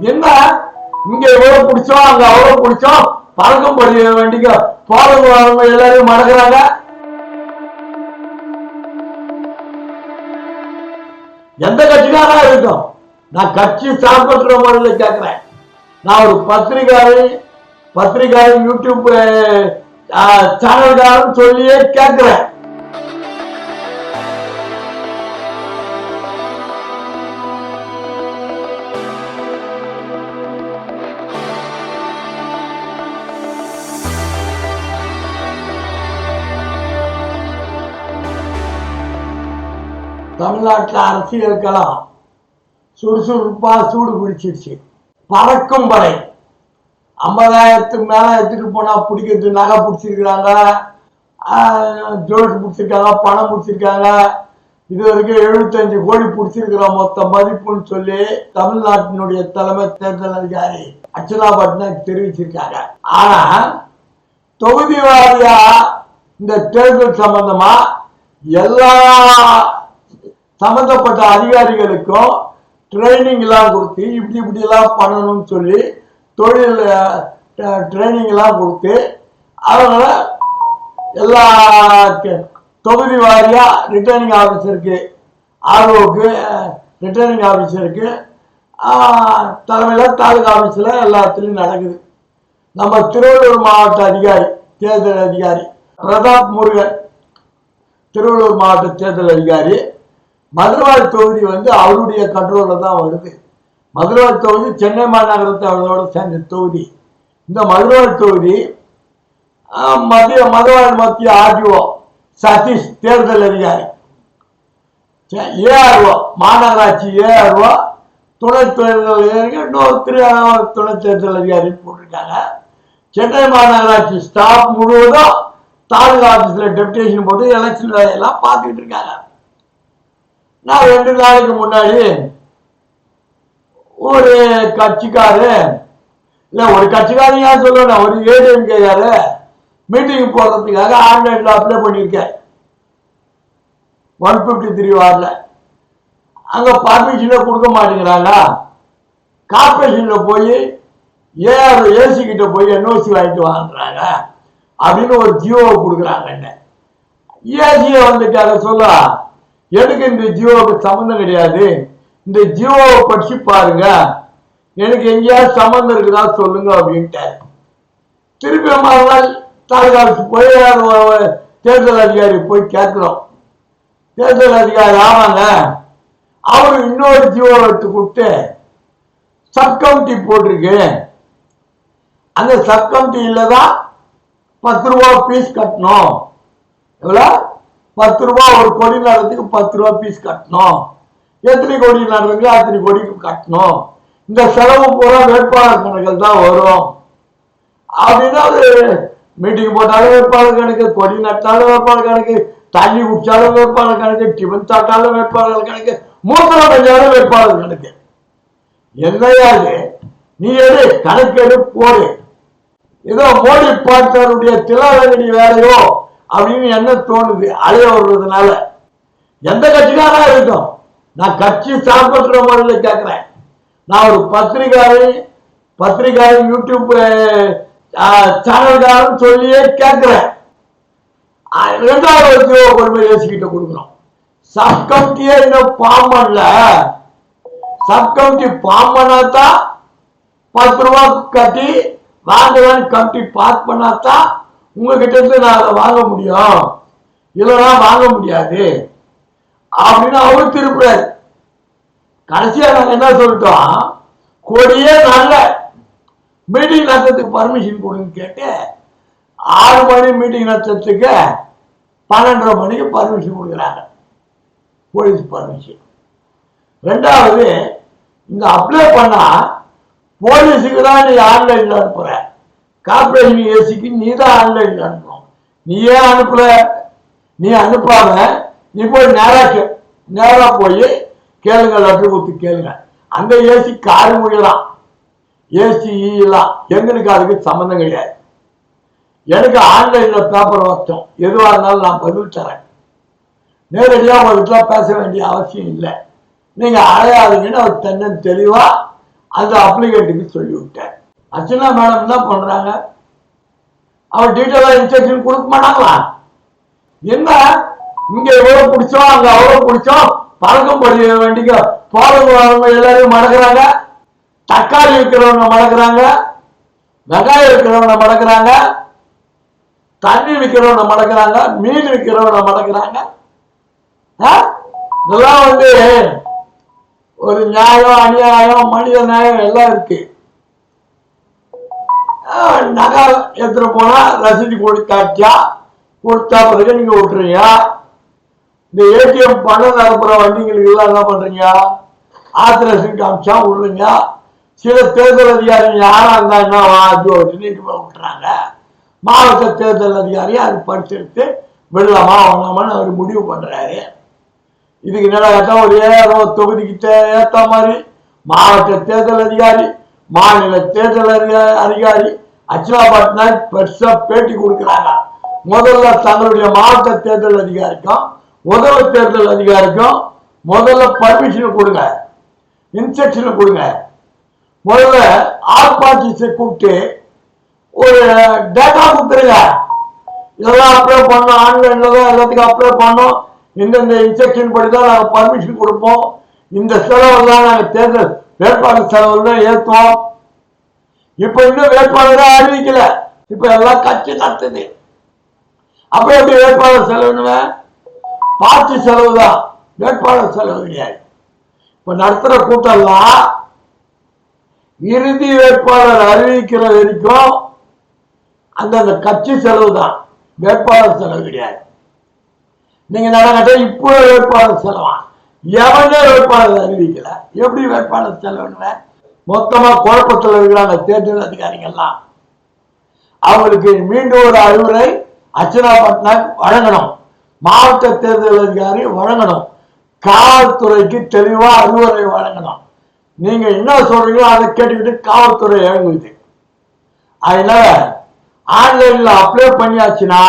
என்ன இங்க எவ்வளவு பிடிச்சோம் அங்க அவ்வளவு பிடிச்சோம் பழக்கம் படி வேண்டிக்க போறவங்க எல்லாரையும் மறக்கிறாங்க. எந்த கட்சிக்காரா இருக்கும், நான் கட்சி சாப்பிடுற முறையில கேட்கிறேன். நான் ஒரு பத்திரிகாரி யூடியூப் சேனல்காரன் சொல்லியே கேட்கிறேன். தமிழ்நாட்டில் அரசியல் களம் சுறுசுறுப்பா சூடு பிடிச்சிருச்சு. பறக்கும் படை 50,000க்கு மேல எடுத்துட்டு போனா பிடிக்கிறது, நகை பிடிச்சிருக்கிறாங்க, ஜோல்ஸ் பிடிச்சிருக்காங்க, பணம் பிடிச்சிருக்காங்க. இது வரைக்கும் 75 கோடி பிடிச்சிருக்கிறோம் மொத்த மதிப்புன்னு சொல்லி தமிழ்நாட்டினுடைய தலைமை தேர்தல் அதிகாரி அர்ச்சனா பட்நாயக் தெரிவிச்சிருக்காங்க. ஆனா தொகுதி வாரியா இந்த தேர்தல் சம்பந்தமா எல்லா சம்பந்தப்பட்ட அதிகாரிகளுக்கும் ட்ரைனிங் எல்லாம் கொடுத்து இப்படி எல்லாம் பண்ணணும்னு சொல்லி தொழில் ட்ரைனிங் எல்லாம் கொடுத்து அவங்கள எல்லா தொகுதி வாரியா ரிட்டர்னிங் ஆஃபீஸருக்கு ஆர்ஓக்கு ரிட்டர்னிங் ஆஃபீஸருக்கு தலைமையில் தாலுகா ஆஃபீஸில் எல்லாத்துலேயும் நடக்குது. நம்ம திருவள்ளூர் மாவட்ட அதிகாரி தேர்தல் அதிகாரி பிரதாப் முருகன், திருவள்ளூர் மாவட்ட தேர்தல் அதிகாரி, மதுரவாய் தொகுதி அவருடைய கண்ட்ரோல்ல தான் வருது. மதுரவாய் தொகுதி சென்னை மாநகரத்தை அவரோட சேர்ந்த தொகுதி. இந்த மதுரவாய் தொகுதி மதுரவாய் மத்திய ஆர்டிஓ சதீஷ் தேர்தல் அதிகாரி, ஏஆர்ஓ மாநகராட்சி ஏஆர்ஓ, துணை தேர்தல் அதிகாரி இன்னொரு துணை தேர்தல் அதிகாரி போட்டிருக்காங்க. சென்னை மாநகராட்சி ஸ்டாஃப் முழுவதும் தாலுகா ஆபீஸ்ல டெப்டேஷன் போட்டு எலெக்ஷன் வேலையெல்லாம் பார்த்துக்கிட்டு இருக்காங்க. நான் 2 நாளைக்கு முன்னாடி ஒரு கட்சிக்காரு ஏன் சொல்லணும், ஒரு ஏடிஎம்கேயாரு மீட்டிங் போடுறதுக்காக ஆன்லைன்ல அப்ளை பண்ணியிருக்கேன் 153 வார்டுல. அங்க பர்மிஷன்ல கொடுக்க மாட்டேங்கிறாங்க. கார்பரேஷன்ல போய் ஏசி கிட்ட போய் என்ஓசி வாங்கிட்டு வாங்குறாங்க அப்படின்னு ஒரு ஜியோவை கொடுக்குறாங்க. என்ன ஏசியை சொல்ல, எனக்கு இந்த ஜியோவுக்கு சம்மந்தம் கிடையாது, இந்த ஜியோவை படிச்சு பாருங்க, எனக்கு எங்கேயாவது சம்மந்தம் இருக்குதா சொல்லுங்க அப்படின்ட்டாரு. திருப்பி மறுநாள் தாலுகாவுக்கு போய் தேர்தல் அதிகாரி போய் கேட்கிறோம். தேர்தல் அதிகாரி ஆமாங்க, அவரு இன்னொரு ஜியோவை எடுத்து கொடுத்து சப்கமிட்டி போட்டிருக்கு, அந்த சப்கமிட்டியில தான் 10 ரூபா பீஸ் கட்டணும். எவ்வளோ? 10 ரூபா ஒரு கோடி நடுறதுக்கு 10 ரூபா பீஸ் கட்டணும். எத்தனை கோடி நடுறதுக்கு அத்தனை கோடிக்கு கட்டணும். இந்த செலவு பூரா வேட்பாளர் கணக்கில் தான் வரும் அப்படின்னா, ஒரு மீட்டிங் போட்டாலும் வேட்பாளர் கணக்கு, கொடி நட்டாலும் வேட்பாளர் கணக்கு, தண்ணி குடிச்சாலும் வேட்பாளர் கணக்கு, டிஃபன் சாப்பிட்டாலும் வேட்பாளர் கணக்கு, மூத்திரம் பெஞ்சாலும் வேட்பாளர் கணக்கு. என்னையாது நீ எடு கணக்கெடு போடு. ஏதோ மோடி பார்த்தவருடைய திலாவணி வேலையோ அப்படின்னு என்ன தோணுது அலைய வர்றதுனால. எந்த கட்சிக்காரா இருக்கும், நான் கட்சி சாப்பிடுற முறையில கேட்கிறேன். நான் ஒரு பத்திரிகாரி யூடியூப் சேனல்காரன் சொல்லியே கேட்கிறேன். 2வது கொண்டு போய் ஏசிக்கிட்ட கொடுக்கணும். சப்கமிட்டியே இன்னும் ஃபார்ம் பண்ணல. சப்கமிட்டி ஃபார்ம் பண்ணாதான் 10 ரூபா கட்டி வாங்கலான்னு கமிட்டி பாஸ் பண்ணாதான் உங்ககிட்ட இருந்து நான் அதை வாங்க முடியும், இல்லைன்னா வாங்க முடியாது அப்படின்னு அவரு திருப்புறாரு. கடைசியா நாங்க என்ன சொல்லிட்டோம், கொடியே நல்ல மீட்டிங் நடத்துறதுக்கு பர்மிஷன் கொடுன்னு கேட்டு 6 மணி மீட்டிங் நடத்துறதுக்கு 12:30 மணிக்கு பர்மிஷன் கொடுக்குறாங்க, போலீஸ் பர்மிஷன். 2வது இந்த அப்ளை பண்ணா போலீஸுக்கு தான் நீ ஆன்லைன்ல அனுப்புற, கார்பரேஷன் ஏசிக்கு நீ தான் ஆன்லைன்ல அனுப்பணும். நீ ஏன் அனுப்புற? நீ அனுப்பாம நீ போய் நேரா போய் கேளுங்க, லெட்டர் கொடுத்து கேளுங்க. அந்த ஏசி காரு முடியலாம், ஏசி எல்லாம் எங்களுக்கு அதுக்கு சம்மந்தம் கிடையாது. எனக்கு ஆன்லைன்ல பேப்பர் வச்சோம், எதுவாக இருந்தாலும் நான் பதில் தரேன். நேரடியாக உங்ககிட்ட பேச வேண்டிய அவசியம் இல்லை. நீங்க அழையாதீங்கன்னு அவர் தென்னன் தெளிவா அந்த அப்ளிகேட்டுக்கு சொல்லிவிட்டேன். அர்ச்சனா மேடம் என்ன பண்றாங்க, அவர் டீட்டெயிலா இன்ஸ்ட்ரக்ஷன் கொடுக்க மாட்டாங்களா? என்ன இங்க எவ்வளவு பிடிச்சோம் அங்க அவ்வளவு பிடிச்சோம், பழக்கம் படி வேண்டிக்க போறவங்க எல்லாரையும் மடக்குறாங்க. தக்காளி இருக்கிறவங்க மடக்குறாங்க, வெங்காயம் இருக்கிறவங்க மடக்குறாங்க, தண்ணி விற்கிறவங்க மடக்குறாங்க, மீன் விற்கிறவங்க மடக்குறாங்க. இதெல்லாம் ஒரு நியாயம் அநியாயம் மனித நியாயம் எல்லாம் இருக்கு. நகை எடுத்துட்டு போனா ரசீது கொடுத்தாச்சா, கொடுத்தா பிறகு நீங்க விட்டுறீங்க. இந்த ஏடிஎம் பணம் நிரப்புற வண்டிங்களுக்கு எல்லாம் என்ன பண்றீங்க, ஆத்திரேஷன் காமிச்சா விடுறீங்க. சில தேர்தல் அதிகாரிகள் யாரா இருந்தா என்ன விட்டுறாங்க. மாவட்ட தேர்தல் அதிகாரி அது பரிசெடுத்து விடலாமா வேணாமான்னு அவர் முடிவு பண்றாரு. இதுக்கு நிலகட்டா ஒரு 7 தொகுதிக்கு ஏற்ற மாதிரி மாவட்ட தேர்தல் அதிகாரி, மாநில தேர்தல் அதிகாரி அர்ச்சனா பட்நாயக் பெருசா பேட்டி கொடுக்கிறாங்க. முதல்ல தங்களுடைய மாவட்ட தேர்தல் அதிகாரிக்கும் உதவி தேர்தல் அதிகாரிக்கும் முதல்ல பர்மிஷன் கொடுங்க, இன்ஸ்ட்ரக்ஷன் கொடுங்க. முதல்ல ஆர்ப்பாட்சியை கூப்பிட்டு ஒரு டேட்டா கொடுத்துருங்க. இதெல்லாம் அப்ளை பண்ணோம், ஆன்லைன்ல தான் எல்லாத்துக்கும் அப்ளை பண்ணோம், இந்தந்த இன்ஸ்ட்ரக்ஷன் படி தான் நாங்கள் பர்மிஷன் கொடுப்போம், இந்த செலவெல்லாம் நாங்கள் தேர்தல் வேட்பாளர் செலவு தான் ஏற்றுவோம். இப்ப இன்னும் வேட்பாளராக அறிவிக்கல, இப்ப எல்லாம் கட்சி நடத்துது. அப்ப எப்படி வேட்பாளர் செலவுன்னு, பார்ட்டி செலவு தான், வேட்பாளர் செலவு கிடையாது. இப்ப நடத்துற கூட்டம்லாம் இறுதி வேட்பாளர் அறிவிக்கிற வரைக்கும் அந்த கட்சி செலவு தான், வேட்பாளர் செலவு கிடையாது. நீங்க நடக்கட்ட இப்போ வேட்பாளர் செலவா, எவனே வேட்பாளர் அறிவிக்கல, எப்படி வேட்பாளர் செலவுன்னு மொத்தமா குழப்பத்தில் இருக்கிறாங்க தேர்தல் அதிகாரிகள்லாம். அவங்களுக்கு மீண்டும் ஒரு அறிவுரை அர்ச்சனா பட்நாயக் வழங்கணும், மாவட்ட தேர்தல் அதிகாரி வழங்கணும், காவல்துறைக்கு தெளிவா அறிவுரை வழங்கணும். நீங்க என்ன சொல்றீங்களோ அதை கேட்டுக்கிட்டு காவல்துறை இறங்குது. அதனால ஆன்லைன்ல அப்ளை பண்ணியாச்சுன்னா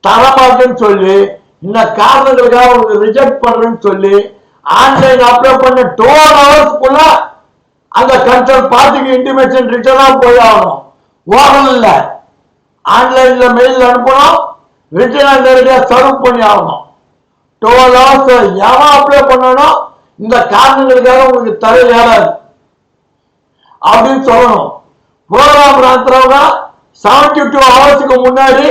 தரமாட்டேன்னு சொல்லி, இந்த காரணங்களுக்காக உங்களுக்கு ரிஜெக்ட் பண்றேன்னு சொல்லி ஆன்லைன் அப்ளை பண்ண 12 ஹவர்ஸ்க்குள்ள அந்த கன்சர்ன் பார்ட்டிக்கு இன்டிமேஷன் ரிட்டர்னா போய் ஆகணும். ஓரல் இல்ல, ஆன்லைன்ல மெயில் அனுப்பணும், ரிட்டர்னா நேரடியா சர்வ் பண்ணி ஆகணும். 12 ஹவர்ஸ் எவன் அப்ளை பண்ணணும், இந்த காரணங்களுக்காக உங்களுக்கு தர ஏறாது அப்படின்னு சொல்லணும். ப்ரோக்ராம் நடத்துறவங்க 72 ஹவர்ஸுக்கு முன்னாடி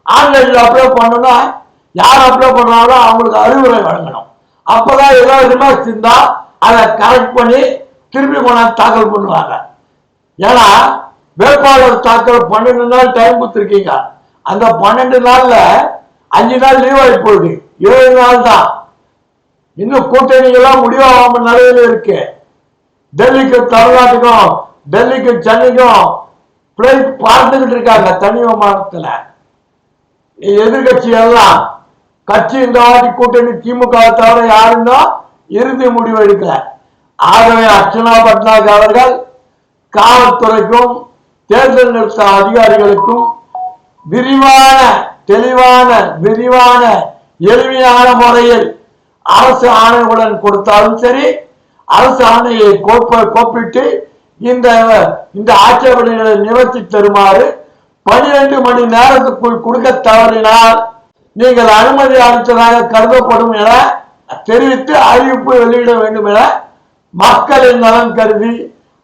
ஆன்லைன்ல அப்ளை பண்ணணும்னா யார் அப்ளை பண்றாங்களோ அவங்களுக்கு அறிவுரை வழங்கணும். அப்பதான் ஏதாவது ரிமார்க்ஸ் இருந்தா அதை கரெக்ட் பண்ணி திருப்பி கொண்டாந்து தாக்கல் பண்ணுவாங்க. ஏன்னா வேட்பாளர் தாக்கல் 12 நாள் டைம் கொடுத்துருக்கீங்க, அந்த 12 நாள்ல 5 நாள் லீவ் ஆகி போகுது, 7 நாள் தான். இன்னும் கூட்டணிகள்லாம் முடிவாகாம நிலையில இருக்கு. டெல்லிக்கு தமிழ்நாட்டுக்கும் டெல்லிக்கு சென்னைக்கும் பிளைட் பார்த்துக்கிட்டு இருக்காங்க தனி விமானத்துல. எதிர்கட்சி எல்லாம் கட்சி இந்த வாட்டி கூட்டணி திமுக தவிர யாருன்னா இறுதி முடிவு எடுக்கல. ஆகவே அர்ச்சனா பட்நாயக் அவர்கள் காவல்துறைக்கும் தேர்தல் நிறுத்த அதிகாரிகளுக்கும் விரிவான தெளிவான எளிமையான முறையில் அரசு ஆணையுடன் கொடுத்தாலும் சரி, அரசு ஆணையை கோப்பிட்டு இந்த ஆட்சேபனைகளை நிவர்த்தி தருமாறு 12 மணி நேரத்துக்குள் கொடுக்க தவறினால் நீங்கள் அனுமதி அளித்ததாக கருதப்படும் என தெரிவித்து அறிவிப்பு வெளியிட வேண்டும் என மக்களின் நலன் கருதி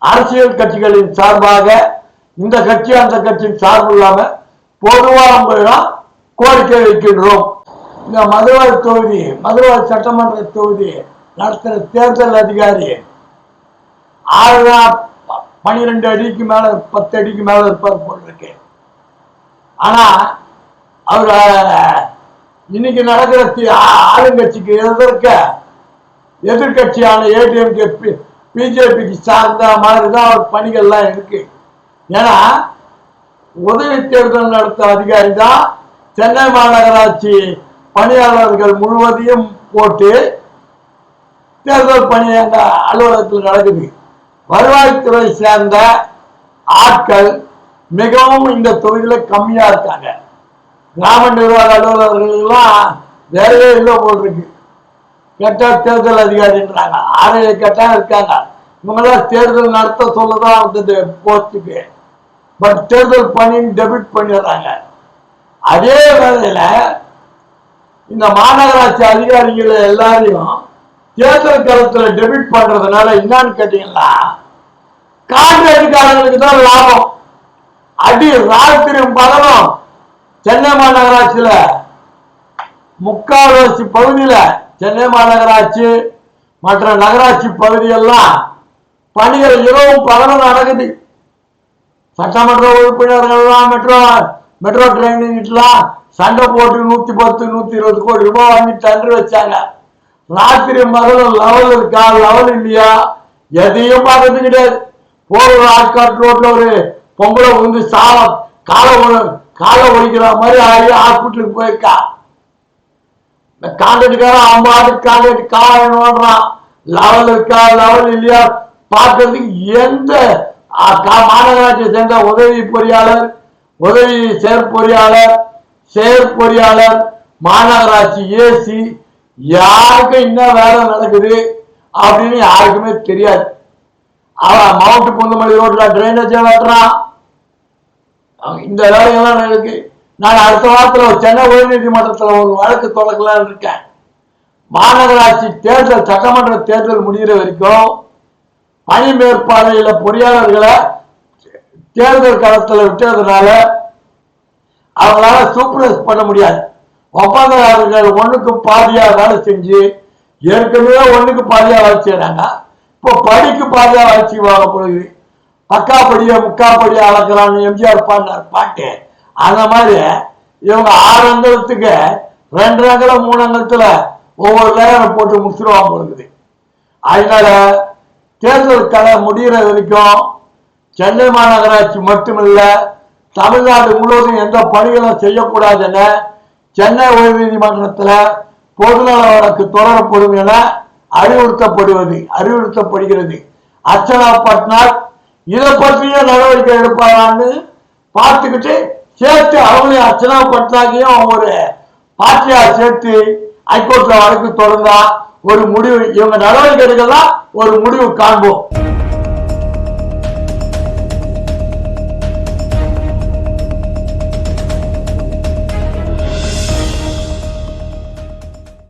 அரசியல் கட்சிகளின் சார்பாக, இந்த கட்சி அந்த கட்சியின் சார்பு இல்லாம பொதுவாக கோரிக்கை வைக்கின்றோம். இந்த மதுரை சட்டமன்ற தொகுதி நடத்துற தேர்தல் அதிகாரி 12 அடிக்கு மேல 10 அடிக்கு மேல இருப்பார் போட்டிருக்கு. ஆனா அவர் இன்னைக்கு நடக்கிற ஆளுங்கட்சிக்கு எதிர்கட்சியான ஏடிஎம்கே பிஜேபிக்கு சார்ந்த மாதிரிதான் அவர் பணிகள்லாம் இருக்கு. ஏன்னா உதவி தேர்தல் நடத்த அதிகாரி தான் சென்னை மாநகராட்சி பணியாளர்கள் முழுவதையும் போட்டு தேர்தல் பணி அந்த அலுவலகத்தில் நடக்குது. வருவாய்த்துறை சேர்ந்த ஆட்கள் மிகவும் இந்த தொகுதியில கம்மியா இருக்காங்க. கிராம நிர்வாக அலுவலர்கள் எல்லாம் வேலையே இல்லை போல் இருக்கு. கேட்டா தேர்தல் அதிகாரின்றாங்க, 6 கேட்டா இருக்காங்க. இவங்கெல்லாம் தேர்தல் நடத்த சொல்லதான் வந்தது போஸ்டுக்கு. பட் தேர்தல் பண்ணி டெபிட் பண்ணிடுறாங்க. அதே வேளையில இந்த மாநகராட்சி அதிகாரிகள் எல்லாரையும் தேர்தல் களத்துல டெபிட் பண்றதுனால என்னன்னு கேட்டீங்கன்னா கான்ட்ராக்டுக்காரங்களுக்கு தான் லாபம். அடி ராத்திரி பகலும் சென்னை மாநகராட்சியில முக்கால்வாசி பகுதியில சென்னை மாநகராட்சி மற்ற நகராட்சி பகுதியெல்லாம் பணிகள் இரவும் பகலும் நடக்குது. சட்டமன்ற உறுப்பினர்கள்லாம் மெட்ரோ ட்ரெயின்லாம் சண்டை போட்டு 110 120 கோடி ரூபாய் வாங்கி டெண்டர் வச்சாங்க. ராத்திரி மகளும் லெவல் இருக்கா லெவல் இல்லையா எதையும் பார்க்கறது கிடையாது. போற ஆட்காட் ரோட்ல ஒரு பொம்பளை வந்து காலை ஒழிக்கிற மாதிரி ஆகி ஹாஸ்பிட்டலுக்கு போயிருக்கா. இந்த கான்ட்ராக்டுக்காரன் அவங்க கான்ட்ராக்ட் காரணம் லெவல் இருக்கா லெவல் இல்லையா பார்க்கறதுக்கு எந்த மாநகராட்சியை சேர்ந்த உதவி பொறியாளர், உதவி செயற்பொறியாளர், மாநகராட்சி ஏசி யாருக்கும் என்ன வேலை நடக்குது அப்படின்னு யாருக்குமே தெரியாது. அவன் மவுண்ட் புந்தமல்லி ரோட்ல டிரைனேஜ் வெட்டுறான். இந்த வேலைகள்லாம் இருக்கு. நான் அடுத்த வாரத்தில் சென்னை உயர்நீதிமன்றத்தில் ஒரு வழக்கு தொடங்கலான்னு இருக்கேன். மாநகராட்சி தேர்தல் சட்டமன்ற தேர்தல் முடிகிற வரைக்கும் பணி மேற்பார்வையில பொறியாளர்களை தேர்தல் களத்தில் விட்டதுனால அவங்களால சூப்பர்வைஸ் பண்ண முடியாது. ஒப்பந்ததாரர்கள் ஒண்ணுக்கு பாதியா வேலை செஞ்சு ஏற்கனவே ஒண்ணுக்கு பாதியா வேலை செய்யறாங்க. இப்போ படிக்கு பாதியா வேலை செய்வாங்க பொழுது பக்காப்படியா முக்காப்படியா அளக்கிறான்னு எம்ஜிஆர் பாடினார் பாட்டு. அந்த மாதிரி இவங்க 6 அங்கலத்துக்கு 2 அங்கலம் 3 அங்கலத்துல ஒவ்வொரு லேயரை போட்டு முடிச்சிருவாங்க பொழுது. அதனால தேர்தல் களை முடிகிற வரைக்கும் சென்னை மாநகராட்சி மட்டுமில்ல தமிழ்நாடு முழுவதும் எந்த பணிகளும் செய்யக்கூடாதுன்னு சென்னை உயர்நீதிமன்றத்தில் பொதுநல வழக்கு தொடரப்படும் என அறிவுறுத்தப்படுகிறது. அர்ச்சனா பட்நாயக் இதை பற்றிய நடவடிக்கை எடுப்பாரான்னு பார்த்துக்கிட்டு சேர்த்து அவங்களையும் அர்ச்சனா பட்நாயக்கையும் ஒரு பார்ட்டியா சேர்த்து ஹைகோர்ட்ல வழக்கு தொடர்ந்தா ஒரு முடிவு இவங்க நடவடிக்கை எடுக்கலாம் ஒரு முடிவு காண்போம்.